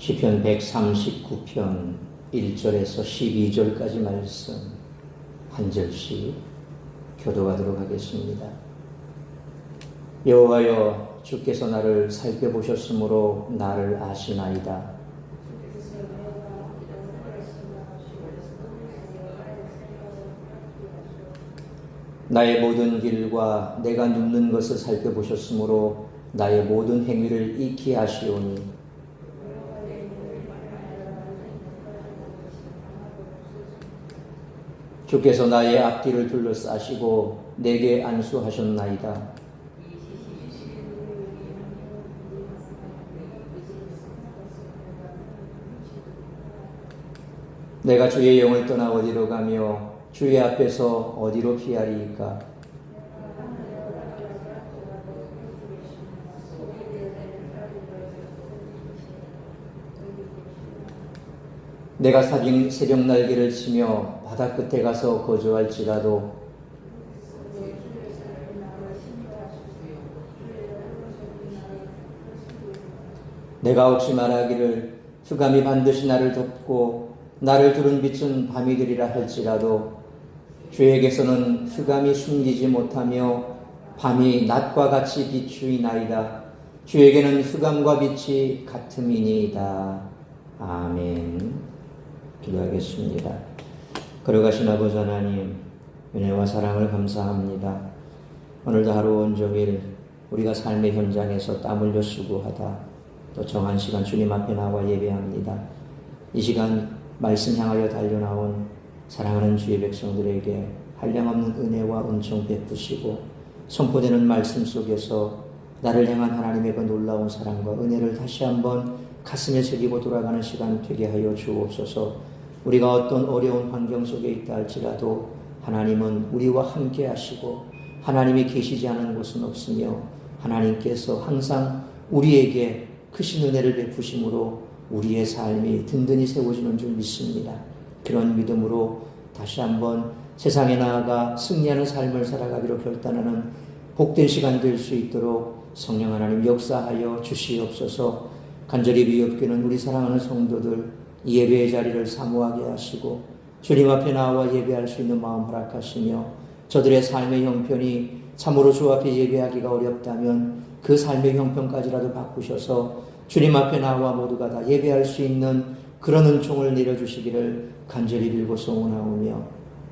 시편 139편 1절에서 12절까지 말씀 한 절씩 교도하도록 하겠습니다. 여호와여, 주께서 나를 살펴보셨으므로 나를 아시나이다. 나의 모든 길과 내가 눕는 것을 살펴보셨으므로 나의 모든 행위를 익히 아시오니 주께서 나의 앞뒤를 둘러싸시고 내게 안수하셨나이다. 내가 주의 영을 떠나 어디로 가며 주의 앞에서 어디로 피하리이까? 내가 새벽 날개를 치며 바다 끝에 가서 거주할지라도 내가 혹시 말하기를 흑암이 반드시 나를 덮고 나를 두른 빛은 밤이 되리라 할지라도 주에게서는 흑암이 숨기지 못하며 밤이 낮과 같이 비추이나이다. 주에게는 흑암과 빛이 같음이니이다. 아멘. 기도하겠습니다. 걸어가신 아버지 하나님, 은혜와 사랑을 감사합니다. 오늘도 하루 온종일 우리가 삶의 현장에서 땀 흘려 수고하다 또 정한 시간 주님 앞에 나와 예배합니다. 이 시간 말씀 향하여 달려나온 사랑하는 주의 백성들에게 한량없는 은혜와 은총 베푸시고 선포되는 말씀 속에서 나를 향한 하나님의 그 놀라운 사랑과 은혜를 다시 한번 가슴에 새기고 돌아가는 시간 되게 하여 주옵소서. 우리가 어떤 어려운 환경 속에 있다 할지라도 하나님은 우리와 함께 하시고 하나님이 계시지 않은 곳은 없으며 하나님께서 항상 우리에게 크신 은혜를 베푸심으로 우리의 삶이 든든히 세워지는 줄 믿습니다. 그런 믿음으로 다시 한번 세상에 나아가 승리하는 삶을 살아가기로 결단하는 복된 시간 될 수 있도록 성령 하나님 역사하여 주시옵소서. 간절히 비옵기는 우리 사랑하는 성도들 이 예배의 자리를 사모하게 하시고 주님 앞에 나와 예배할 수 있는 마음 허락하시며 저들의 삶의 형편이 참으로 주 앞에 예배하기가 어렵다면 그 삶의 형편까지라도 바꾸셔서 주님 앞에 나와 모두가 다 예배할 수 있는 그런 은총을 내려주시기를 간절히 빌고 소원하오며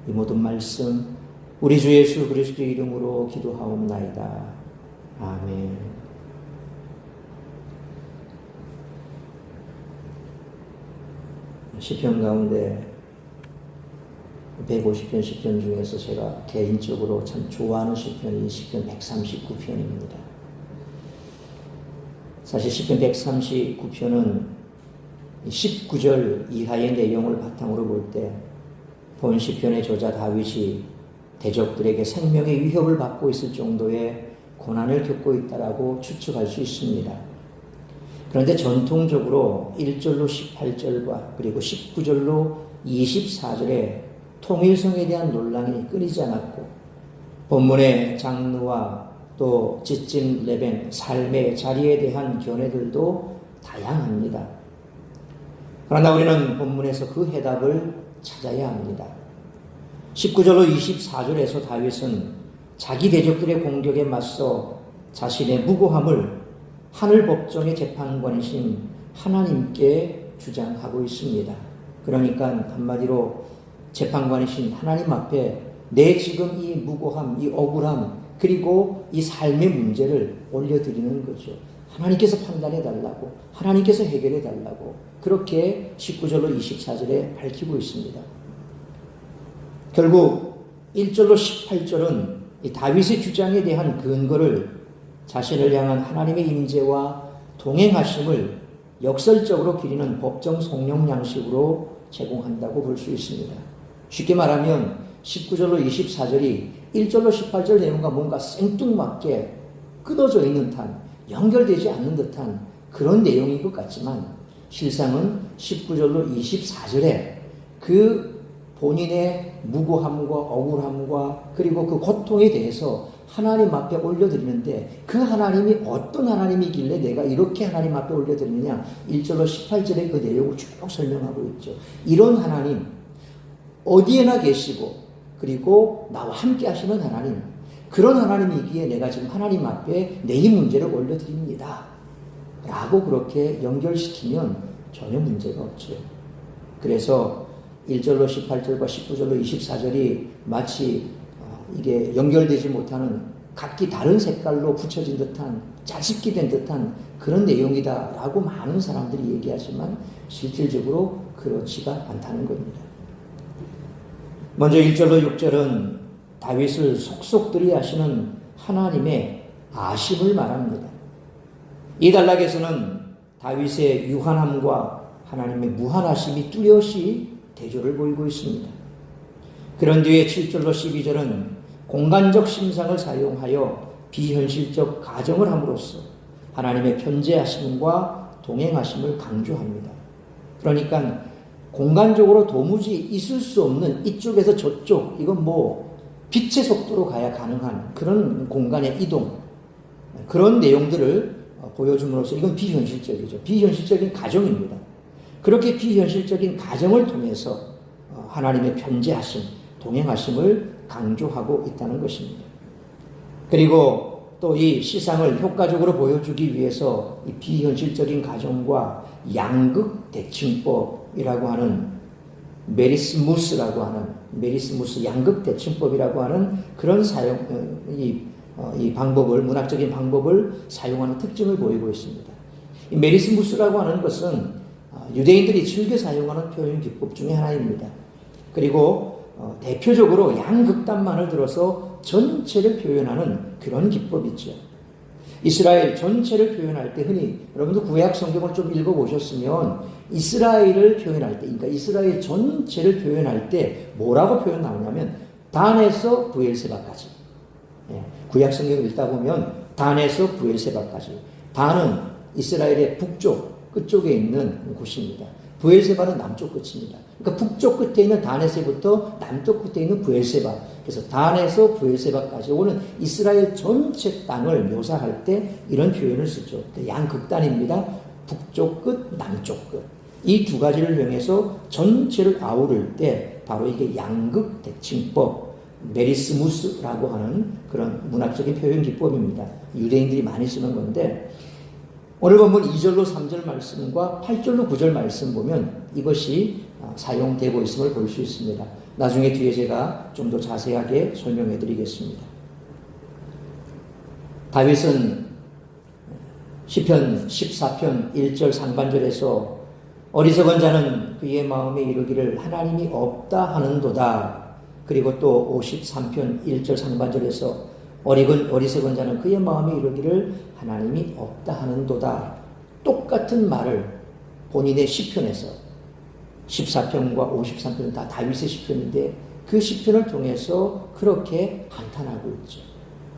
이 모든 말씀 우리 주 예수 그리스도의 이름으로 기도하옵나이다. 아멘. 시편 가운데 150편 시편 중에서 제가 개인적으로 참 좋아하는 시편이 시편 139편입니다. 사실 시편 139편은 19절 이하의 내용을 바탕으로 볼 때 본 시편의 저자 다윗이 대적들에게 생명의 위협을 받고 있을 정도의 고난을 겪고 있다라고 추측할 수 있습니다. 그런데 전통적으로 1절로 18절과 그리고 19절로 24절에 통일성에 대한 논란이 끊이지 않았고 본문의 장르와 또 지침 레벨, 삶의 자리에 대한 견해들도 다양합니다. 그러나 우리는 본문에서 그 해답을 찾아야 합니다. 19절로 24절에서 다윗은 자기 대적들의 공격에 맞서 자신의 무고함을 하늘 법정의 재판관이신 하나님께 주장하고 있습니다. 그러니까 한마디로 재판관이신 하나님 앞에 내 지금 이 무고함, 이 억울함, 그리고 이 삶의 문제를 올려드리는 거죠. 하나님께서 판단해 달라고, 하나님께서 해결해 달라고 그렇게 19절로 24절에 밝히고 있습니다. 결국 1절로 18절은 이 다윗의 주장에 대한 근거를 자신을 향한 하나님의 임재와 동행하심을 역설적으로 기리는 법정 성령 양식으로 제공한다고 볼 수 있습니다. 쉽게 말하면 19절로 24절이 1절로 18절 내용과 뭔가 생뚱맞게 끊어져 있는 듯한, 연결되지 않는 듯한 그런 내용인 것 같지만 실상은 19절로 24절에 그 본인의 무고함과 억울함과 그리고 그 고통에 대해서 하나님 앞에 올려드리는데 그 하나님이 어떤 하나님이길래 내가 이렇게 하나님 앞에 올려드리느냐. 1절로 18절에 그 내용을 쭉 설명하고 있죠. 이런 하나님, 어디에나 계시고 그리고 나와 함께 하시는 하나님, 그런 하나님이기에 내가 지금 하나님 앞에 내 이 문제를 올려드립니다 라고 그렇게 연결시키면 전혀 문제가 없죠. 그래서 1절로 18절과 19절로 24절이 마치 이게 연결되지 못하는 각기 다른 색깔로 붙여진 듯한, 짜집기 된 듯한 그런 내용이다라고 많은 사람들이 얘기하지만 실질적으로 그렇지가 않다는 겁니다. 먼저 1절로 6절은 다윗을 속속들이 하시는 하나님의 아심을 말합니다. 이 단락에서는 다윗의 유한함과 하나님의 무한하심이 뚜렷이 대조를 보이고 있습니다. 그런 뒤에 7절로 12절은 공간적 심상을 사용하여 비현실적 가정을 함으로써 하나님의 편재하심과 동행하심을 강조합니다. 그러니까 공간적으로 도무지 있을 수 없는 이쪽에서 저쪽, 이건 뭐 빛의 속도로 가야 가능한 그런 공간의 이동, 그런 내용들을 보여줌으로써 이건 비현실적이죠. 비현실적인 가정입니다. 그렇게 비현실적인 가정을 통해서 하나님의 편재하심, 동행하심을 강조하고 있다는 것입니다. 그리고 또 이 시상을 효과적으로 보여주기 위해서 이 비현실적인 가정과 양극 대칭법이라고 하는 메리스무스 양극 대칭법이라고 하는 그런 이 방법을, 문학적인 방법을 사용하는 특징을 보이고 있습니다. 이 메리스무스라고 하는 것은 유대인들이 즐겨 사용하는 표현 기법 중에 하나입니다. 그리고 대표적으로 양극단만을 들어서 전체를 표현하는 그런 기법이죠. 이스라엘 전체를 표현할 때 흔히 여러분도 구약 성경을 좀 읽어보셨으면 이스라엘을 표현할 때, 그러니까 이스라엘 전체를 표현할 때 뭐라고 표현 나오냐면 단에서 브엘세바까지. 구약 성경을 읽다 보면 단에서 브엘세바까지. 단은 이스라엘의 북쪽 끝쪽에 있는 곳입니다. 브엘세바는 남쪽 끝입니다. 그러니까 북쪽 끝에 있는 단에서부터 남쪽 끝에 있는 브엘세바. 그래서 단에서 브엘세바까지 오는 이스라엘 전체 땅을 묘사할 때 이런 표현을 쓰죠. 양극단입니다. 북쪽 끝, 남쪽 끝. 이 두 가지를 이용해서 전체를 아우를 때 바로 이게 양극 대칭법, 메리스무스라고 하는 그런 문학적인 표현 기법입니다. 유대인들이 많이 쓰는 건데 오늘 본문 2절로 3절 말씀과 8절로 9절 말씀 보면 이것이 사용되고 있음을 볼 수 있습니다. 나중에 뒤에 제가 좀 더 자세하게 설명해 드리겠습니다. 다윗은 시편 14편 1절 상반절에서 어리석은 자는 그의 마음에 이르기를 하나님이 없다 하는도다. 그리고 또 53편 1절 상반절에서 어리석은 자는 그의 마음에 이르기를 하나님이 없다 하는도다. 똑같은 말을 본인의 시편에서 14편과 53편은 다 다윗의 시편인데 그 시편을 통해서 그렇게 한탄하고 있죠.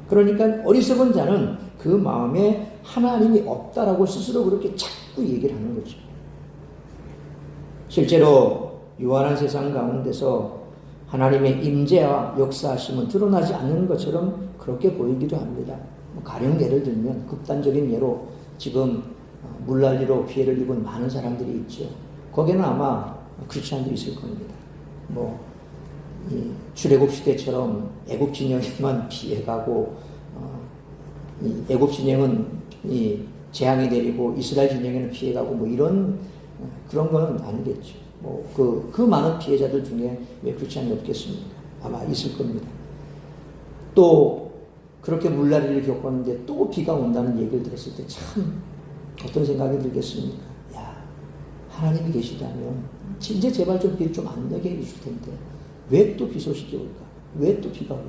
그러니까 어리석은 자는 그 마음에 하나님이 없다라고 스스로 그렇게 자꾸 얘기를 하는 거죠. 실제로 유한한 세상 가운데서 하나님의 임재와 역사하심은 드러나지 않는 것처럼 그렇게 보이기도 합니다. 가령 예를 들면 극단적인 예로 지금 물난리로 피해를 입은 많은 사람들이 있죠. 거기는 아마 크리스찬들이 있을 겁니다. 이 출애굽 시대처럼 애굽 진영에만 피해가고 이 애굽 진영은 이 재앙이 내리고 이스라엘 진영에는 피해가고 이런 그런 거는 아니겠죠. 그 많은 피해자들 중에 왜 크리스찬이 없겠습니까? 아마 있을 겁니다. 또 그렇게 물난리를 겪었는데 또 비가 온다는 얘기를 들었을 때 참 어떤 생각이 들겠습니까? 야, 하나님이 계시다면 진짜 제발 좀 비를 좀 안 나게 해주실 텐데 왜 또 비 소식이 올까? 왜 또 비가 올까?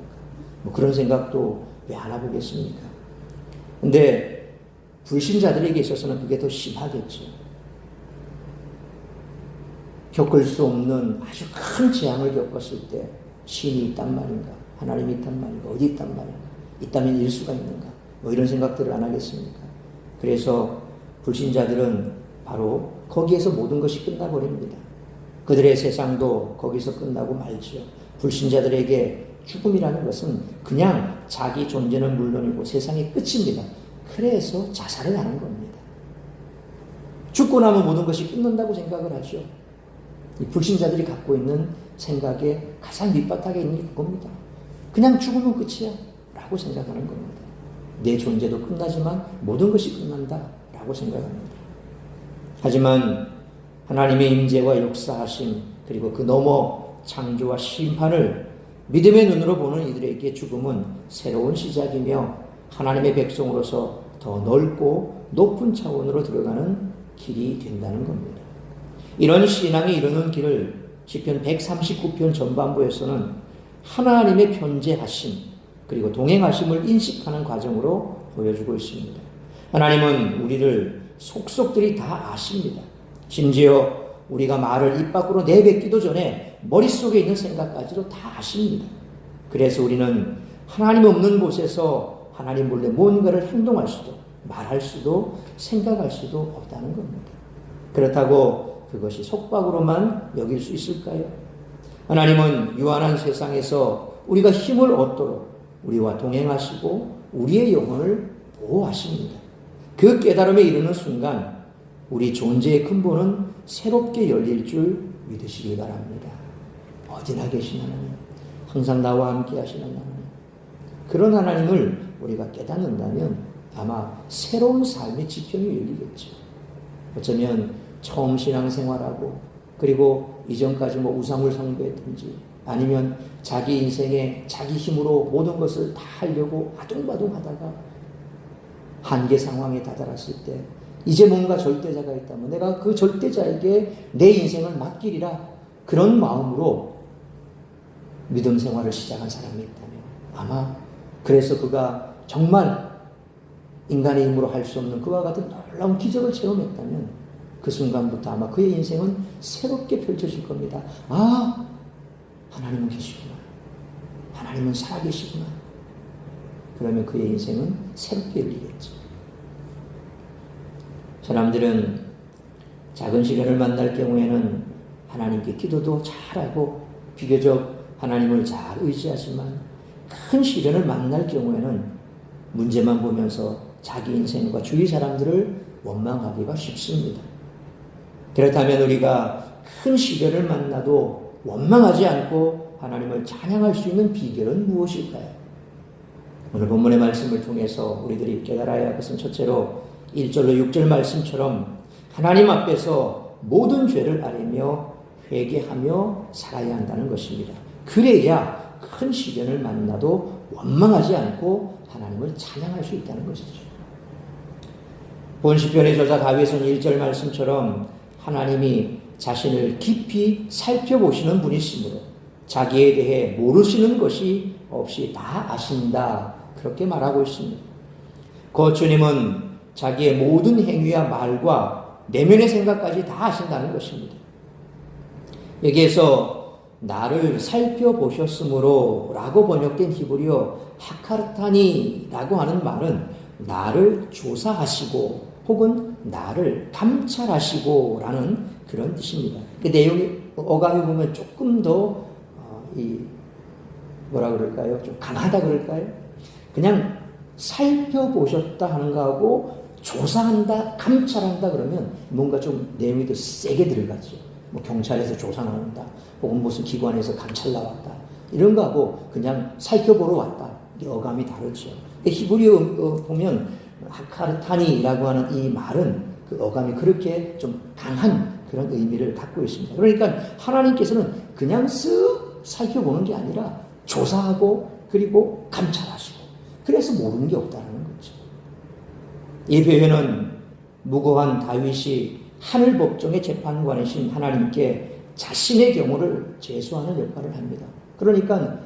그런 생각도 왜 안 해보겠습니까? 근데 불신자들에게 있어서는 그게 더 심하겠죠. 겪을 수 없는 아주 큰 재앙을 겪었을 때 신이 있단 말인가? 하나님이 있단 말인가? 어디 있단 말인가? 있다면 일 수가 있는가? 이런 생각들을 안 하겠습니까? 그래서 불신자들은 바로 거기에서 모든 것이 끝나버립니다. 그들의 세상도 거기서 끝나고 말죠. 불신자들에게 죽음이라는 것은 그냥 자기 존재는 물론이고 세상의 끝입니다. 그래서 자살을 하는 겁니다. 죽고 나면 모든 것이 끝난다고 생각을 하죠. 이 불신자들이 갖고 있는 생각에 가장 밑바닥에 있는 게 그겁니다. 그냥 죽으면 끝이야 라고 생각하는 겁니다. 내 존재도 끝나지만 모든 것이 끝난다 라고 생각합니다. 하지만 하나님의 임재와 역사하심 그리고 그 너머 창조와 심판을 믿음의 눈으로 보는 이들에게 죽음은 새로운 시작이며 하나님의 백성으로서 더 넓고 높은 차원으로 들어가는 길이 된다는 겁니다. 이런 신앙에 이르는 길을 시편 139편 전반부에서는 하나님의 편재하심 그리고 동행하심을 인식하는 과정으로 보여주고 있습니다. 하나님은 우리를 속속들이 다 아십니다. 심지어 우리가 말을 입 밖으로 내뱉기도 전에 머릿속에 있는 생각까지도 다 아십니다. 그래서 우리는 하나님 없는 곳에서 하나님 몰래 뭔가를 행동할 수도 말할 수도 생각할 수도 없다는 겁니다. 그렇다고 그것이 속박으로만 여길 수 있을까요? 하나님은 유한한 세상에서 우리가 힘을 얻도록 우리와 동행하시고 우리의 영혼을 보호하십니다. 그 깨달음에 이르는 순간 우리 존재의 근본은 새롭게 열릴 줄 믿으시기 바랍니다. 어디나 계신 하나님, 항상 나와 함께 하시는 하나님, 그런 하나님을 우리가 깨닫는다면 아마 새로운 삶의 지평이 열리겠죠. 어쩌면 처음 신앙생활하고 그리고 이전까지 우상을 숭배했든지 아니면 자기 인생에 자기 힘으로 모든 것을 다 하려고 아둥바둥하다가 한계 상황에 다다랐을 때 이제 뭔가 절대자가 있다면 내가 그 절대자에게 내 인생을 맡기리라 그런 마음으로 믿음 생활을 시작한 사람이 있다면 아마 그래서 그가 정말 인간의 힘으로 할 수 없는 그와 같은 놀라운 기적을 체험했다면 그 순간부터 아마 그의 인생은 새롭게 펼쳐질 겁니다. 아, 하나님은 계시구나. 하나님은 살아계시구나. 그러면 그의 인생은 새롭게 열리겠죠. 사람들은 작은 시련을 만날 경우에는 하나님께 기도도 잘하고 비교적 하나님을 잘 의지하지만 큰 시련을 만날 경우에는 문제만 보면서 자기 인생과 주위 사람들을 원망하기가 쉽습니다. 그렇다면 우리가 큰 시련을 만나도 원망하지 않고 하나님을 찬양할 수 있는 비결은 무엇일까요? 오늘 본문의 말씀을 통해서 우리들이 깨달아야 할 것은 첫째로 1절로 6절 말씀처럼 하나님 앞에서 모든 죄를 아뢰며 회개하며 살아야 한다는 것입니다. 그래야 큰 시련을 만나도 원망하지 않고 하나님을 찬양할 수 있다는 것이죠. 본 시편의 저자 다윗은 1절 말씀처럼 하나님이 자신을 깊이 살펴보시는 분이시므로 자기에 대해 모르시는 것이 없이 다 아신다 그렇게 말하고 있습니다. 그 주님은 자기의 모든 행위와 말과 내면의 생각까지 다 아신다는 것입니다. 여기에서 나를 살펴보셨으므로 라고 번역된 히브리어 하카르타니라고 하는 말은 나를 조사하시고 혹은 나를 감찰하시고 라는 그런 뜻입니다. 그 내용이 어감에 보면 조금 더 뭐라 그럴까요? 좀 강하다 그럴까요? 그냥 살펴보셨다 하는 거하고 조사한다, 감찰한다 그러면 뭔가 좀 내용이 더 세게 들어가죠. 뭐 경찰에서 조사 나온다, 혹은 무슨 기관에서 감찰 나왔다 이런 거하고 그냥 살펴보러 왔다. 이 어감이 다르죠. 히브리어 보면 하카르타니라고 하는 이 말은 그 어감이 그렇게 좀 강한 그런 의미를 갖고 있습니다. 그러니까 하나님께서는 그냥 쓱 살펴보는 게 아니라 조사하고 그리고 감찰하시고 그래서 모르는 게 없다는 거죠. 이 표현은 무고한 다윗이 하늘 법정의 재판관이신 하나님께 자신의 경우를 제수하는 역할을 합니다. 그러니까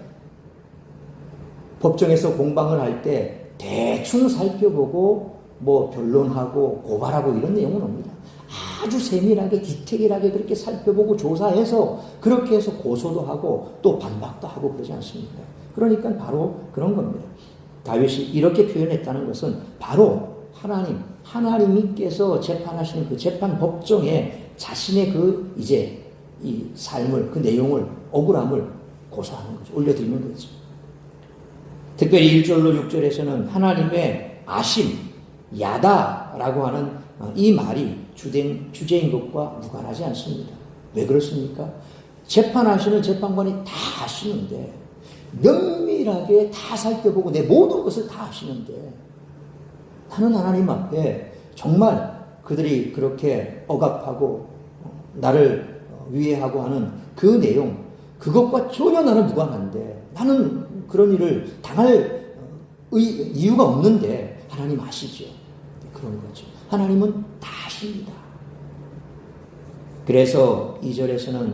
법정에서 공방을 할 때 대충 살펴보고 뭐 변론하고 고발하고 이런 내용은 없습니다. 아주 세밀하게 디테일하게 그렇게 살펴보고 조사해서 그렇게 해서 고소도 하고 또 반박도 하고 그러지 않습니까? 그러니까 바로 그런 겁니다. 다윗이 이렇게 표현했다는 것은 바로 하나님께서 재판하시는 그 재판 법정에 자신의 그 이제 이 삶을 그 내용을 억울함을 고소하는 거죠. 올려드리는 거죠. 특별히 1절로 6절에서는 하나님의 아심, 야다라고 하는 이 말이 주제인 것과 무관하지 않습니다. 왜 그렇습니까? 재판하시는 재판관이 다 아시는데, 면밀하게 다 살펴보고 내 모든 것을 다 아시는데, 나는 하나님 앞에 정말 그들이 그렇게 억압하고 나를 위해하고 하는 그 내용, 그것과 전혀 나는 무관한데, 나는 그런 일을 당할 이유가 없는데 하나님 아시죠. 그런 거죠. 하나님은 다 아십니다. 그래서 2절에서는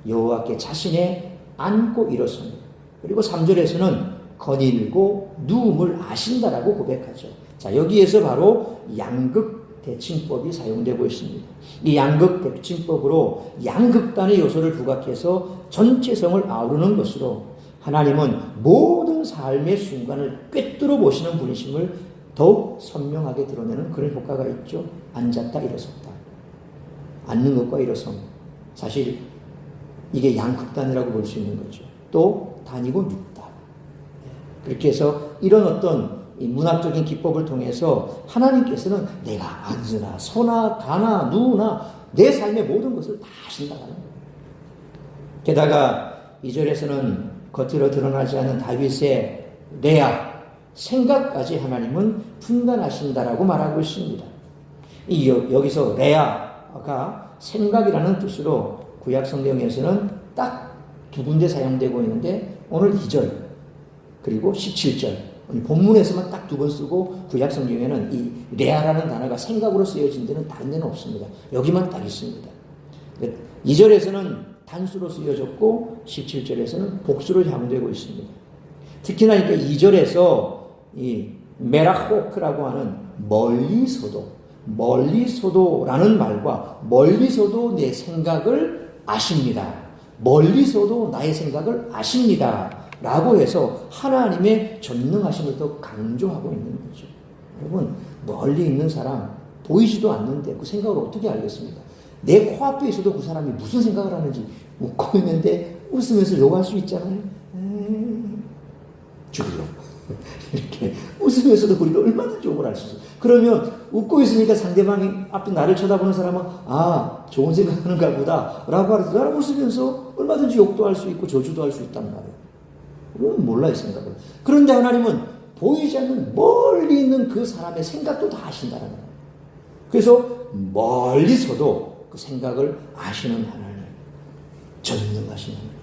여호와께 자신의 앉고 일어서니, 그리고 3절에서는 거닐고 누움을 아신다라고 고백하죠. 자, 여기에서 바로 양극 대칭법이 사용되고 있습니다. 이 양극 대칭법으로 양극단의 요소를 부각해서 전체성을 아우르는 것으로 하나님은 모든 삶의 순간을 꿰뚫어 보시는 분이심을 더욱 선명하게 드러내는 그런 효과가 있죠. 앉았다 일어섰다. 앉는 것과 일어섬. 사실 이게 양극단이라고 볼 수 있는 거죠. 또 단이고 눕다. 그렇게 해서 이런 어떤 이 문학적인 기법을 통해서 하나님께서는 내가 앉으나 서나 가나 누우나 내 삶의 모든 것을 다 아신다는 거예요. 게다가 2절에서는 겉으로 드러나지 않는 다윗의 레아, 생각까지 하나님은 분간하신다라고 말하고 있습니다. 여기서 레아가 생각이라는 뜻으로 구약 성경에서는 딱 두 군데 사용되고 있는데, 오늘 2절 그리고 17절 본문에서만 딱 두 번 쓰고, 구약 성경에는 이 레아라는 단어가 생각으로 쓰여진 데는 다른 데는 없습니다. 여기만 딱 있습니다. 2절에서는 단수로 쓰여졌고 17절에서는 복수로 사용되고 있습니다. 특히나 이렇게 2절에서 이 메라호크라고 하는 멀리서도라는 말과 멀리서도 내 생각을 아십니다. 멀리서도 나의 생각을 아십니다. 라고 해서 하나님의 전능하심을 더 강조하고 있는 거죠. 여러분, 멀리 있는 사람 보이지도 않는데 그 생각을 어떻게 알겠습니까? 내 코앞에 있어도 그 사람이 무슨 생각을 하는지 웃고 있는데 웃으면서 욕할 수 있잖아요. 죽으려. 이렇게 웃으면서도 우리가 얼마든지 욕을 할 수 있어요. 그러면 웃고 있으니까 상대방이 앞에 나를 쳐다보는 사람은 아, 좋은 생각하는가 보다 라고 하면서 나를 웃으면서 얼마든지 욕도 할 수 있고 저주도 할 수 있단 말이에요. 우리는 몰라 이 생각을. 그런데 하나님은 보이지 않는 멀리 있는 그 사람의 생각도 다 아신다는 거예요. 그래서 멀리서도 그 생각을 아시는 하나님, 전능하신 하나님.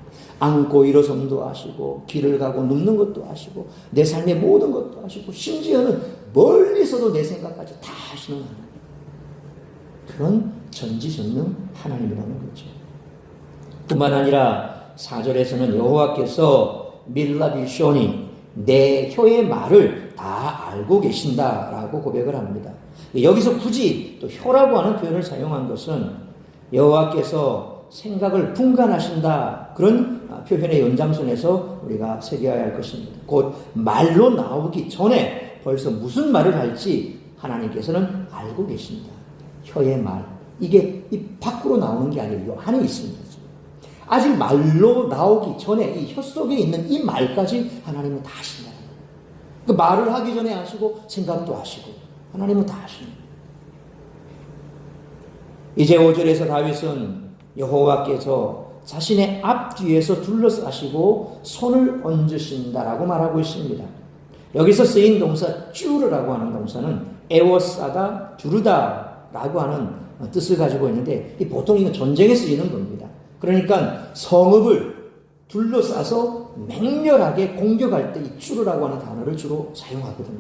앉고 일어섬도 아시고 길을 가고 눕는 것도 아시고 내 삶의 모든 것도 아시고 심지어는 멀리서도 내 생각까지 다 아시는 하나님. 그런 전지전능 하나님이라는 거죠. 뿐만 아니라 4절에서는 여호와께서 밀라비쇼니 내 혀의 말을 다 알고 계신다라고 고백을 합니다. 여기서 굳이 또 혀라고 하는 표현을 사용한 것은 여호와께서 생각을 분간하신다, 그런 표현의 연장선에서 우리가 새겨야 할 것입니다. 곧 말로 나오기 전에 벌써 무슨 말을 할지 하나님께서는 알고 계십니다. 혀의 말, 이게 입 밖으로 나오는 게 아니고 안에 있습니다. 아직 말로 나오기 전에 이 혀 속에 있는 이 말까지 하나님은 다 아신다는 거예요. 그 말을 하기 전에 아시고 생각도 아시고 하나님은 다 아십니다. 이제 5절에서 다윗은 여호와께서 자신의 앞뒤에서 둘러싸시고 손을 얹으신다라고 말하고 있습니다. 여기서 쓰인 동사 쭈르라고 하는 동사는 에워싸다, 두르다라고 하는 뜻을 가지고 있는데 보통 이건 전쟁에 쓰이는 겁니다. 그러니까 성읍을 둘러싸서 맹렬하게 공격할 때 이 쭈르라고 하는 단어를 주로 사용하거든요.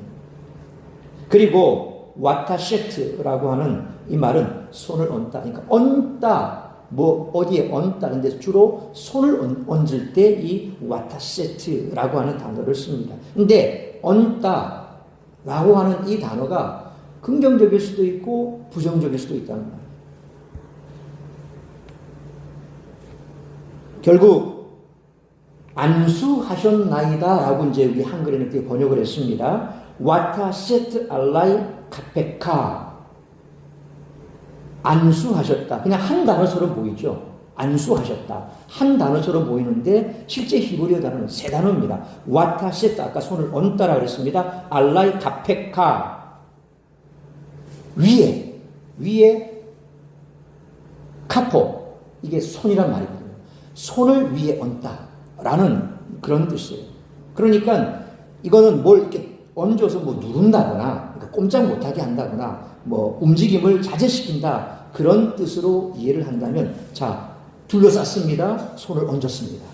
그리고 와타셰트라고 하는 이 말은 손을 얹다, 그러니까 얹다, 뭐 어디에 얹다는데 주로 손을 얹을 때 이 와타세트라고 하는 단어를 씁니다. 근데 얹다라고 하는 이 단어가 긍정적일 수도 있고 부정적일 수도 있다는 말이에요. 결국 안수하셨나이다라고 이제 우리 한글에는 그렇게 번역을 했습니다. 와타세트 알라이 카페카, 안수하셨다. 그냥 한 단어처럼 보이죠. 안수하셨다. 한 단어처럼 보이는데 실제 히브리어 단어는 세 단어입니다. 와타시다, 아까 손을 얹다라 그랬습니다. 알라이 카페카, 위에 카포, 이게 손이란 말이거든요. 손을 위에 얹다라는 그런 뜻이에요. 그러니까 이거는 뭘 이렇게 얹어서 뭐 누른다거나, 그러니까 꼼짝 못하게 한다거나, 뭐 움직임을 자제시킨다, 그런 뜻으로 이해를 한다면, 자, 둘러쌌습니다. 손을 얹었습니다.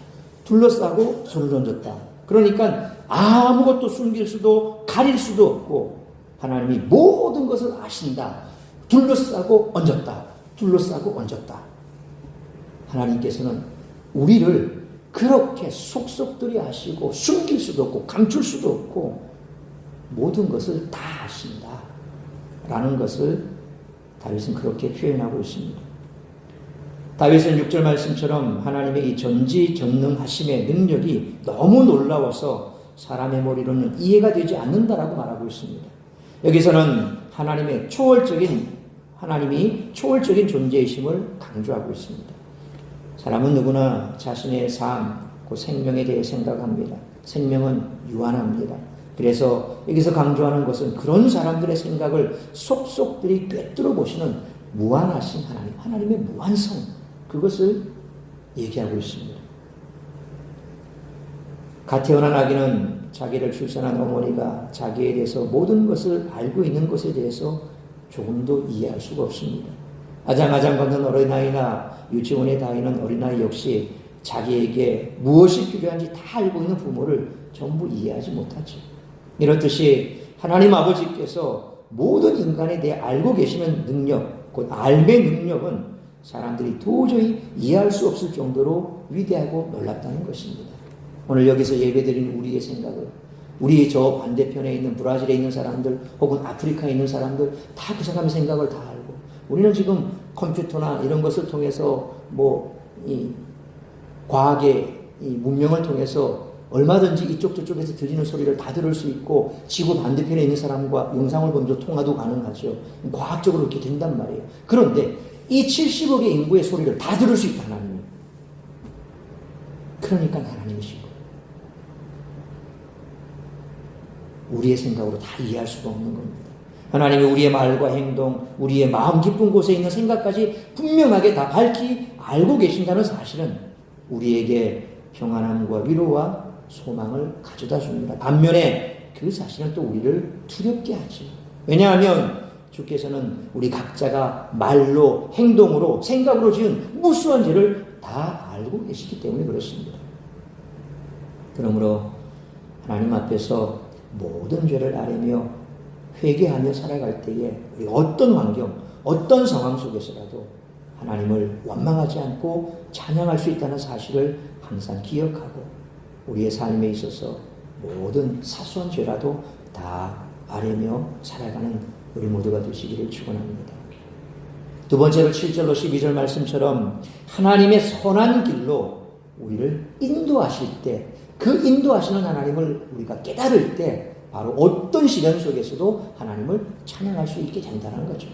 둘러싸고 손을 얹었다. 그러니까 아무것도 숨길 수도 가릴 수도 없고 하나님이 모든 것을 아신다. 둘러싸고 얹었다. 둘러싸고 얹었다. 하나님께서는 우리를 그렇게 속속들이 아시고 숨길 수도 없고 감출 수도 없고 모든 것을 다 아신다. 라는 것을 다윗은 그렇게 표현하고 있습니다. 다윗은 6절 말씀처럼 하나님의 이 전지전능하심의 능력이 너무 놀라워서 사람의 머리로는 이해가 되지 않는다라고 말하고 있습니다. 여기서는 하나님이 초월적인 존재이심을 강조하고 있습니다. 사람은 누구나 자신의 삶, 그 생명에 대해 생각합니다. 생명은 유한합니다. 그래서 여기서 강조하는 것은 그런 사람들의 생각을 속속들이 꿰뚫어 보시는 무한하신 하나님, 하나님의 무한성, 그것을 얘기하고 있습니다. 갓 태어난 아기는 자기를 출산한 어머니가 자기에 대해서 모든 것을 알고 있는 것에 대해서 조금도 이해할 수가 없습니다. 아장아장 걷는 어린아이나 유치원에 다니는 어린아이 역시 자기에게 무엇이 필요한지 다 알고 있는 부모를 전부 이해하지 못하죠. 이렇듯이 하나님 아버지께서 모든 인간에 대해 알고 계시는 능력, 곧 알의 능력은 사람들이 도저히 이해할 수 없을 정도로 위대하고 놀랍다는 것입니다. 오늘 여기서 예배드리는 우리의 생각을, 우리 저 반대편에 있는 브라질에 있는 사람들 혹은 아프리카에 있는 사람들 다 그 사람의 생각을 다 알고, 우리는 지금 컴퓨터나 이런 것을 통해서 이 과학의 이 문명을 통해서 얼마든지 이쪽 저쪽에서 들리는 소리를 다 들을 수 있고 지구 반대편에 있는 사람과 영상을 보면서 통화도 가능하죠. 과학적으로 이렇게 된단 말이에요. 그런데 이 70억의 인구의 소리를 다 들을 수 있다, 하나님은. 그러니까 하나님이신 거예요. 우리의 생각으로 다 이해할 수가 없는 겁니다. 하나님이 우리의 말과 행동, 우리의 마음 깊은 곳에 있는 생각까지 분명하게 다 밝히 알고 계신다는 사실은 우리에게 평안함과 위로와 소망을 가져다 줍니다. 반면에 그 사실은 또 우리를 두렵게 하죠. 왜냐하면 주께서는 우리 각자가 말로, 행동으로, 생각으로 지은 무수한 죄를 다 알고 계시기 때문에 그렇습니다. 그러므로 하나님 앞에서 모든 죄를 아뢰며 회개하며 살아갈 때에 우리 어떤 환경, 어떤 상황 속에서라도 하나님을 원망하지 않고 찬양할 수 있다는 사실을 항상 기억하고 우리의 삶에 있어서 모든 사소한 죄라도 다 아뢰며 살아가는 우리 모두가 되시기를 축원합니다. 두 번째로 7절로 12절 말씀처럼 하나님의 선한 길로 우리를 인도하실 때, 그 인도하시는 하나님을 우리가 깨달을 때 바로 어떤 시련 속에서도 하나님을 찬양할 수 있게 된다는 거죠.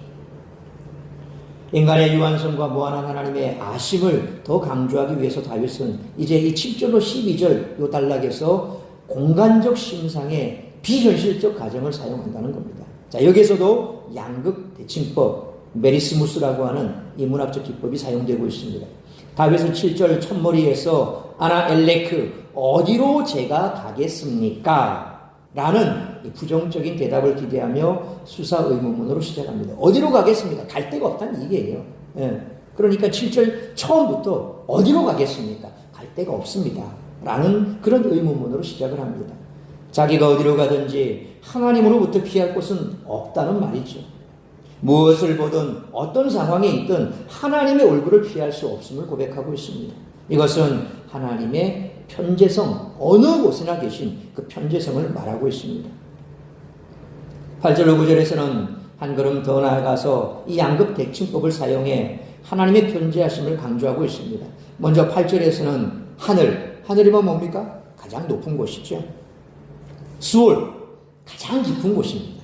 인간의 유한성과 무한한 하나님의 아심을 더 강조하기 위해서 다윗은 이제 이 7절로 12절 요 단락에서 공간적 심상의 비현실적 가정을 사용한다는 겁니다. 자, 여기에서도 양극 대칭법, 메리스무스라고 하는 이 문학적 기법이 사용되고 있습니다. 다윗은 7절 첫머리에서 아나 엘레크, 어디로 제가 가겠습니까? 라는 이 부정적인 대답을 기대하며 수사 의문문으로 시작합니다. 어디로 가겠습니까? 갈 데가 없다는 얘기예요. 예. 그러니까 7절 처음부터 어디로 가겠습니까? 갈 데가 없습니다. 라는 그런 의문문으로 시작을 합니다. 자기가 어디로 가든지 하나님으로부터 피할 곳은 없다는 말이죠. 무엇을 보든 어떤 상황에 있든 하나님의 얼굴을 피할 수 없음을 고백하고 있습니다. 이것은 하나님의 편재성, 어느 곳에나 계신 그 편재성을 말하고 있습니다. 8절 9절에서는 한 걸음 더 나아가서 이 양극 대칭법을 사용해 하나님의 편재하심을 강조하고 있습니다. 먼저 8절에서는 하늘이면 뭡니까? 가장 높은 곳이죠. 수월, 가장 깊은 곳입니다.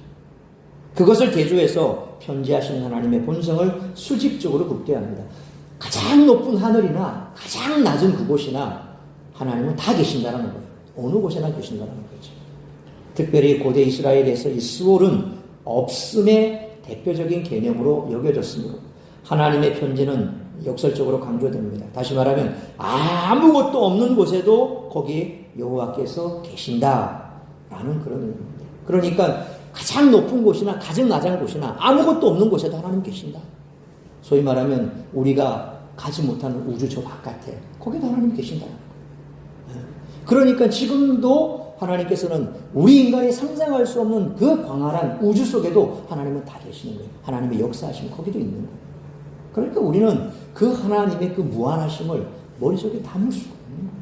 그것을 대조해서 편재하신 하나님의 본성을 수직적으로 극대화합니다. 가장 높은 하늘이나 가장 낮은 그곳이나 하나님은 다 계신다는 거예요. 어느 곳에나 계신다는 거죠. 특별히 고대 이스라엘에서 이 스올은 없음의 대표적인 개념으로 여겨졌으므로 하나님의 편지는 역설적으로 강조됩니다. 다시 말하면 아무것도 없는 곳에도 거기 여호와께서 계신다라는 그런 의미입니다. 그러니까 가장 높은 곳이나 가장 낮은 곳이나 아무것도 없는 곳에도 하나님 계신다. 소위 말하면 우리가 가지 못하는 우주 저 바깥에 거기도 하나님 계신다는 거예요. 그러니까 지금도 하나님께서는 우리 인간이 상상할 수 없는 그 광활한 우주 속에도 하나님은 다 계시는 거예요. 하나님의 역사하심이 거기도 있는 거예요. 그러니까 우리는 그 하나님의 그 무한하심을 머릿속에 담을 수가 없는 거예요.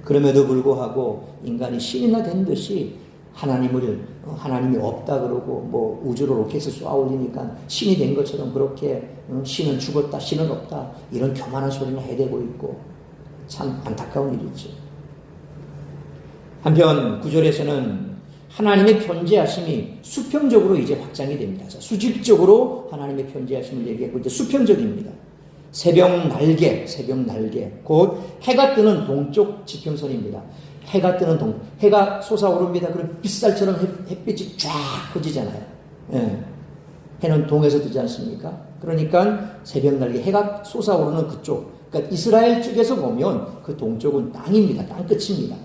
그럼에도 불구하고 인간이 신이나 된 듯이 하나님이 없다 그러고 뭐 우주로 로켓을 쏘아 올리니까 신이 된 것처럼 그렇게 신은 죽었다, 신은 없다 이런 교만한 소리는 해대고 있고 참 안타까운 일이죠. 한편 9절에서는 하나님의 편지하심이 수평적으로 이제 확장이 됩니다. 수직적으로 하나님의 편지하심을 얘기했고 이제 수평적입니다. 새벽 날개, 곧 해가 뜨는 동쪽 지평선입니다. 해가 솟아오릅니다. 그럼 빗살처럼 햇빛이 쫙 퍼지잖아요. 예. 해는 동에서 뜨지 않습니까? 그러니까 새벽 날개, 해가 솟아오르는 그쪽, 그러니까 이스라엘 쪽에서 보면 그 동쪽은 땅입니다. 땅 끝입니다.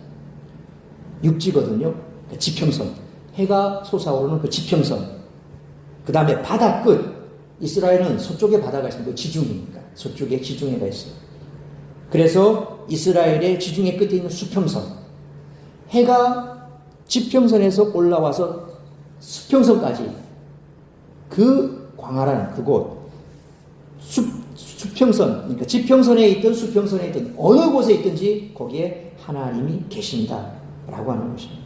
육지거든요. 그 지평선. 해가 솟아오르는 그 지평선. 그 다음에 바다 끝. 이스라엘은 서쪽에 바다가 있습니다. 지중해니까. 서쪽에 지중해가 있어요. 그래서 이스라엘의 지중해 끝에 있는 수평선. 해가 지평선에서 올라와서 수평선까지 그 광활한 그곳. 수평선. 그러니까 지평선에 있든 수평선에 있든 어느 곳에 있든지 거기에 하나님이 계신다라고 하는 것입니다.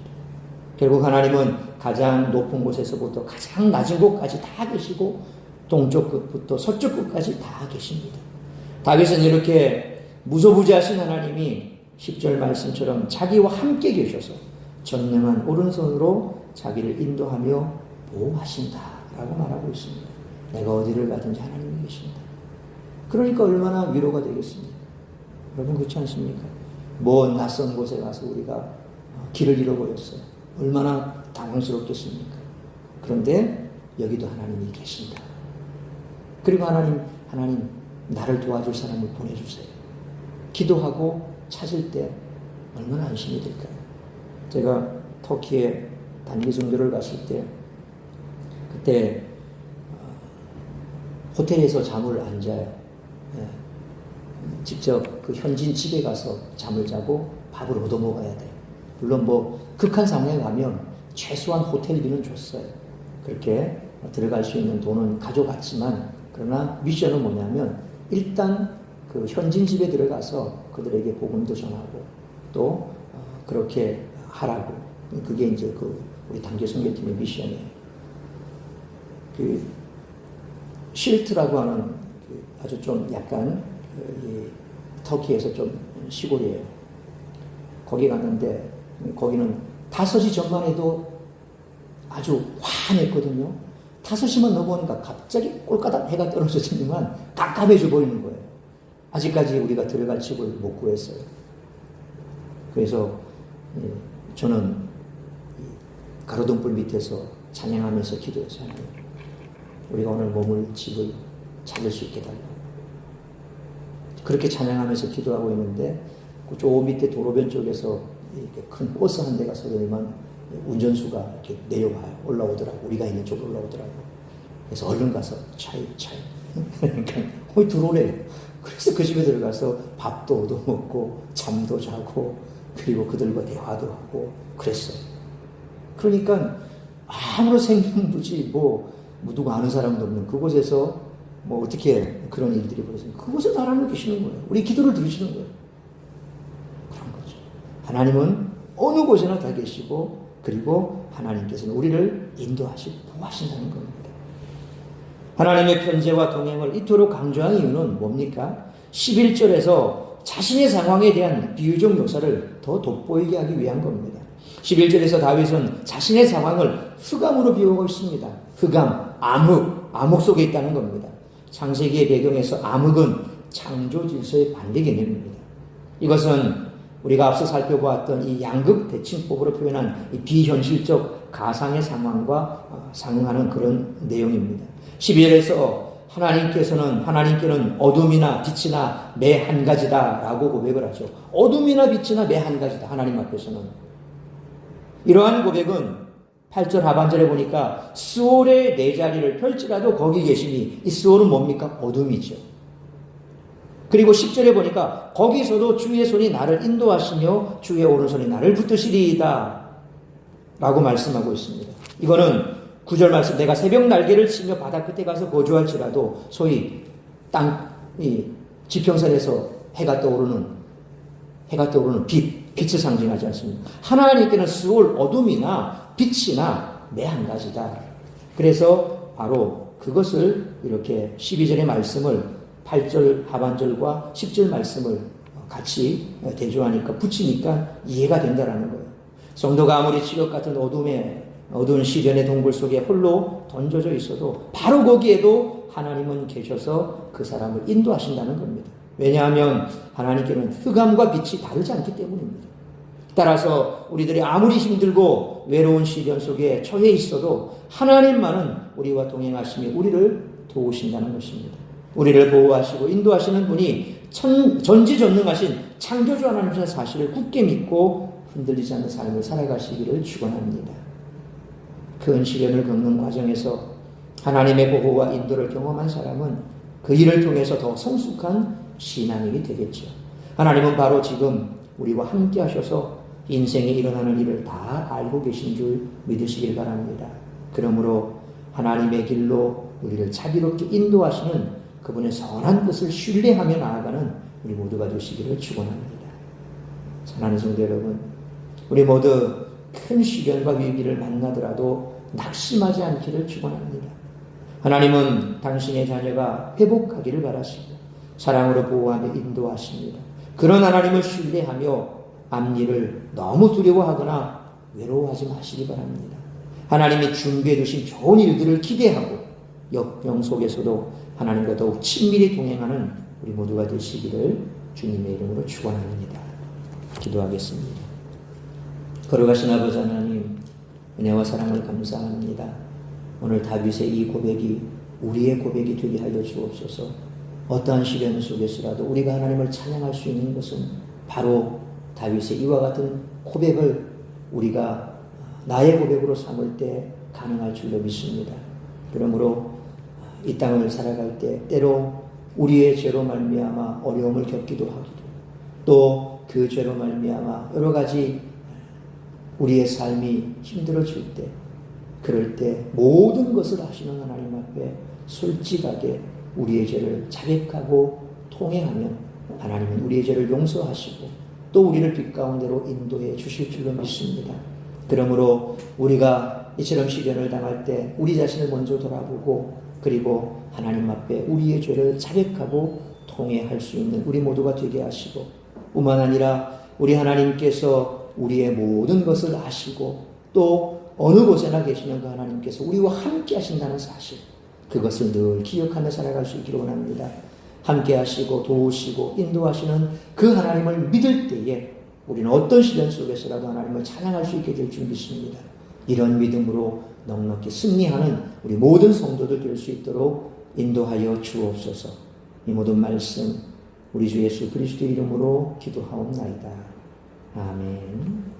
결국 하나님은 가장 높은 곳에서부터 가장 낮은 곳까지 다 계시고 동쪽 끝부터 서쪽 끝까지 다 계십니다. 다윗은 이렇게 무소부지하신 하나님이 10절 말씀처럼 자기와 함께 계셔서 전능한 오른손으로 자기를 인도하며 보호하신다라고 말하고 있습니다. 내가 어디를 가든지 하나님이 계십니다. 그러니까 얼마나 위로가 되겠습니까? 여러분 그렇지 않습니까? 먼 낯선 곳에 가서 우리가 길을 잃어버렸어요. 얼마나 당황스럽겠습니까? 그런데 여기도 하나님이 계신다. 그리고 하나님 나를 도와줄 사람을 보내주세요. 기도하고 찾을 때 얼마나 안심이 될까요? 제가 터키에 단기 선교를 갔을 때 그때 호텔에서 잠을 안 자요. 직접 그 현지인 집에 가서 잠을 자고 밥을 얻어 먹어야 돼요. 물론 뭐 극한 상황에 가면 최소한 호텔비는 줬어요. 그렇게 들어갈 수 있는 돈은 가져갔지만 그러나 미션은 뭐냐면 일단 그 현지인 집에 들어가서 그들에게 복음도 전하고 또 그렇게 하라고. 그게 이제 그 우리 단기 선교팀의 미션이에요. 그 실트라고 하는 그 아주 좀 약간 이 터키에서 좀 시골이에요. 거기 갔는데 거기는 5시 전만 해도 아주 환했거든요. 5시만 넘어오니까 갑자기 꼴까닥 해가 떨어졌지만 깜깜해져 버리는 거예요. 아직까지 우리가 들어갈 집을 못 구했어요. 그래서 저는 가로등불 밑에서 찬양하면서 기도했어요. 우리가 오늘 머물 집을 찾을 수 있게 달라고. 그렇게 찬양하면서 기도하고 있는데 저 밑에 도로변 쪽에서 이렇게 큰 버스 한 대가 서더니만 운전수가 이렇게 내려와요. 올라오더라고. 우리가 있는 쪽으로 올라오더라고. 그래서 얼른 가서 차이. 그러니까 거의 들어오래요. 그래서 그 집에 들어가서 밥도 얻어먹고 잠도 자고 그리고 그들과 대화도 하고 그랬어요. 그러니까 아무런 생명부지 뭐 누가 아는 사람도 없는 그곳에서 뭐 어떻게 그런 일들이 벌어집니까? 그곳에 하나님 계시는 거예요. 우리 기도를 들으시는 거예요. 그런 거죠. 하나님은 어느 곳에나 다 계시고 그리고 하나님께서는 우리를 인도하시고 보호하신다는 겁니다. 하나님의 편재와 동행을 이토록 강조한 이유는 뭡니까? 11절에서 자신의 상황에 대한 비유적 묘사를 더 돋보이게 하기 위한 겁니다. 11절에서 다윗은 자신의 상황을 흑암으로 비유하고 있습니다. 흑암, 암흑 속에 있다는 겁니다. 창세기의 배경에서 암흑은 창조 질서의 반대 개념입니다. 이것은 우리가 앞서 살펴보았던 이 양극 대칭법으로 표현한 이 비현실적 가상의 상황과 상응하는 그런 내용입니다. 12절에서 하나님께는 어둠이나 빛이나 매 한 가지다라고 고백을 하죠. 어둠이나 빛이나 매 한 가지다. 하나님 앞에서는. 이러한 고백은 8절 하반절에 보니까 스올의 네 자리를 펼치라도 거기 계시니, 이 스올은 뭡니까? 어둠이죠. 그리고 10절에 보니까 거기서도 주의 손이 나를 인도하시며 주의 오른손이 나를 붙드시리이다 라고 말씀하고 있습니다. 이거는 9절 말씀, 내가 새벽 날개를 치며 바다 끝에 가서 거주할지라도, 소위 이 지평선에서 해가 떠오르는 빛을 상징하지 않습니까? 하나님께는 스올, 어둠이나 빛이나 매 한 가지다. 그래서 바로 그것을 이렇게 12절의 말씀을 8절 하반절과 10절 말씀을 같이 대조하니까, 붙이니까 이해가 된다라는 거예요. 성도가 아무리 지옥 같은 어두운 시련의 동굴 속에 홀로 던져져 있어도 바로 거기에도 하나님은 계셔서 그 사람을 인도하신다는 겁니다. 왜냐하면 하나님께는 흑암과 빛이 다르지 않기 때문입니다. 따라서 우리들이 아무리 힘들고 외로운 시련 속에 처해 있어도 하나님만은 우리와 동행하시며 우리를 도우신다는 것입니다. 우리를 보호하시고 인도하시는 분이 전지전능하신 창조주 하나님의 사실을 굳게 믿고 흔들리지 않는 삶을 살아가시기를 축원합니다. 큰 시련을 겪는 과정에서 하나님의 보호와 인도를 경험한 사람은 그 일을 통해서 더 성숙한 신앙인이 되겠죠. 하나님은 바로 지금 우리와 함께 하셔서 인생에 일어나는 일을 다 알고 계신 줄 믿으시길 바랍니다. 그러므로 하나님의 길로 우리를 자비롭게 인도하시는 그분의 선한 뜻을 신뢰하며 나아가는 우리 모두가 되시기를 축원합니다. 사랑하는 성도 여러분, 우리 모두 큰 시련과 위기를 만나더라도 낙심하지 않기를 축원합니다. 하나님은 당신의 자녀가 회복하기를 바라시고 사랑으로 보호하며 인도하십니다. 그런 하나님을 신뢰하며 앞일을 너무 두려워하거나 외로워하지 마시기 바랍니다. 하나님이 준비해 두신 좋은 일들을 기대하고 역경 속에서도 하나님과 더욱 친밀히 동행하는 우리 모두가 되시기를 주님의 이름으로 축원합니다. 기도하겠습니다. 걸어가신 아버지 하나님, 은혜와 사랑을 감사합니다. 오늘 다윗의 이 고백이 우리의 고백이 되게 하여 주옵소서. 어떠한 시련 속에서라도 우리가 하나님을 찬양할 수 있는 것은 바로 다윗의 이와 같은 고백을 우리가 나의 고백으로 삼을 때 가능할 줄로 믿습니다. 그러므로 이 땅을 살아갈 때 때로 우리의 죄로 말미암아 어려움을 겪기도 하기도, 또 그 죄로 말미암아 여러 가지 우리의 삶이 힘들어질 때, 그럴 때 모든 것을 아시는 하나님 앞에 솔직하게 우리의 죄를 자백하고 통회하며 하나님은 우리의 죄를 용서하시고 또 우리를 빛 가운데로 인도해 주실 줄로 믿습니다. 그러므로 우리가 이처럼 시련을 당할 때 우리 자신을 먼저 돌아보고, 그리고 하나님 앞에 우리의 죄를 자백하고 통회할 수 있는 우리 모두가 되게 하시고, 뿐만 아니라 우리 하나님께서 우리의 모든 것을 아시고 또 어느 곳에나 계시는 그 하나님께서 우리와 함께 하신다는 사실, 그것을 늘 기억하며 살아갈 수 있기를 원합니다. 함께 하시고 도우시고 인도하시는 그 하나님을 믿을 때에 우리는 어떤 시련 속에서라도 하나님을 찬양할 수 있게 될 줄 믿습니다. 이런 믿음으로 넉넉히 승리하는 우리 모든 성도들 될 수 있도록 인도하여 주옵소서. 이 모든 말씀 우리 주 예수 그리스도의 이름으로 기도하옵나이다. 아멘.